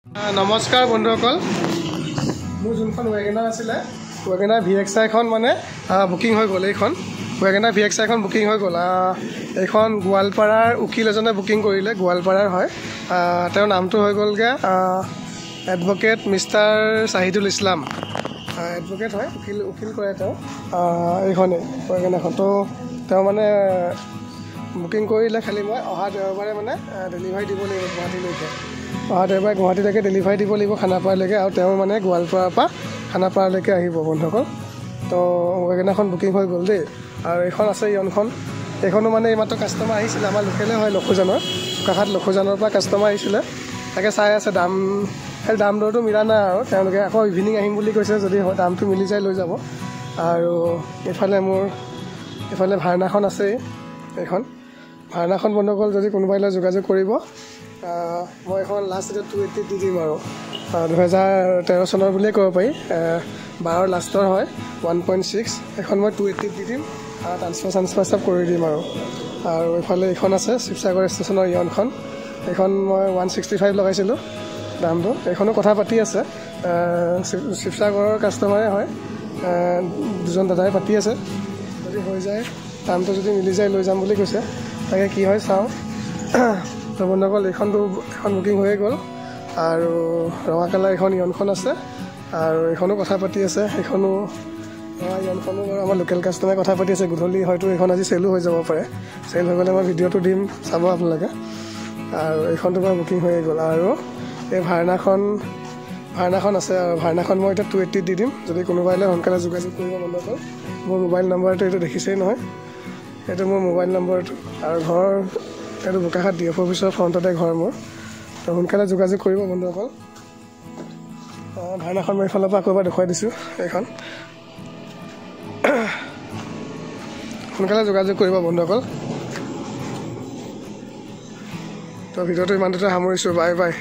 নমস্কাৰ বন্ধুসকল, মোৰ যোনখন ৱেগনাৰ আছিলে ৱেগনাৰ VXI এখন মানে বুকিং হৈ গ'ল। এইখন ৱেগনাৰ VXI এখন বুকিং হৈ গ'ল। এইখন গোৱালপাৰাৰ উকিল এজনে বুকিং কৰিলে, গোৱালপাৰাৰ হয়। তেওঁৰ নামটো হৈ গ'লগৈ এডভকেট মিষ্টাৰ চাহিদুল ইছলাম। এডভকেট হয়, উকিল কৰে তেওঁ। এইখনেই ৱেগনাৰখন। তো তেওঁ মানে বুকিং কৰিলে, খালি মই অহা দেওবাৰে মানে ডেলিভাৰী দিব লাগিব গুৱাহাটীলৈকে। অহা দেওবাৰে গুৱাহাটীলৈকে ডেলিভাৰী দিব লাগিব খানাপাৰালৈকে, আৰু তেওঁ মানে গোৱালপাৰাৰ পৰা খানাপাৰালৈকে আহিব বন্ধুসকল। তো ৱেগনাৰখন বুকিং হৈ গ'ল দেই। আৰু এইখন আছে ইয়নখন, এইখনো মানে এইমাত্ৰ কাষ্টমাৰ আহিছিলে, আমাৰ লোকেলে হয়, লখুজানৰ কাষত লখুজানৰ পৰা কাষ্টমাৰ আহিছিলে। তাকে চাই আছে দাম দৰটো মিলা নাই, আৰু তেওঁলোকে আকৌ ইভিনিং আহিম বুলি কৈছে। যদি দামটো মিলি যায় লৈ যাব। আৰু এইফালে ভাৰনাখন আছেই। এইখন ভাৰনাখন বন্ধুসকল, যদি কোনোবাই লৈ যোগাযোগ কৰিব, মই এখন লাষ্ট এতিয়া 280 দি দিম। আৰু 2013 চনৰ বুলিয়ে ক'ব পাৰি, 12 লাষ্টৰ হয়, 1.6। এখন মই 280 দি দিম, ট্ৰান্সফাৰ চব কৰি দিম। আৰু এইফালে এইখন আছে শিৱসাগৰ ষ্টেচনৰ ইয়নখন, এইখন মই 165 লগাইছিলোঁ দামটো। এইখনো কথা পাতি আছে, শিৱসাগৰৰ কাষ্টমাৰে হয়, দুজন দাদাই পাতি আছে। যদি হৈ যায়, দামটো যদি মিলি যায় লৈ যাম বুলি কৈছে। তাকে কি হয় চাওঁ। তো বন্ধুসকল, এখন বুকিং হৈয়ে গ'ল। আৰু ৰঙা কালাৰ এখন ইয়নখন আছে, আৰু এইখনো কথা পাতি আছে। ইয়নখনো বাৰু আমাৰ লোকেল কাষ্টমাৰে কথা পাতি আছে। গধূলি হয়তো এইখন আজি চেলো হৈ যাব পাৰে। চেল হৈ গ'লে মই ভিডিঅ'টো দিম, চাব আপোনালোকে। আৰু এইখনটো বাৰু বুকিং হৈয়ে গ'ল। আৰু এই ভাৰনাখন আছে, আৰু ভাৰনাখন মই এতিয়া 280 দি দিম। যদি কোনোবাই সোনকালে যোগাযোগ কৰিব বন্ধুসকল। মোৰ মোবাইল নম্বৰটো এইটো দেখিছেই নহয়, এইটো মোৰ মোবাইল নম্বৰটো। আৰু ঘৰ এইটো বোকাখাট DF অফিচৰ ফ্ৰণ্টতে ঘৰ মোৰ। তো সোনকালে যোগাযোগ কৰিব বন্ধুসকল। ভাৰনাখন মই এইফালৰ পৰা আকৌ এবাৰ দেখুৱাই দিছোঁ। এইখন সোনকালে যোগাযোগ কৰিব বন্ধুসকল। তো ভিডিঅ'টো ইমানতে সামৰিছোঁ। Bye bye.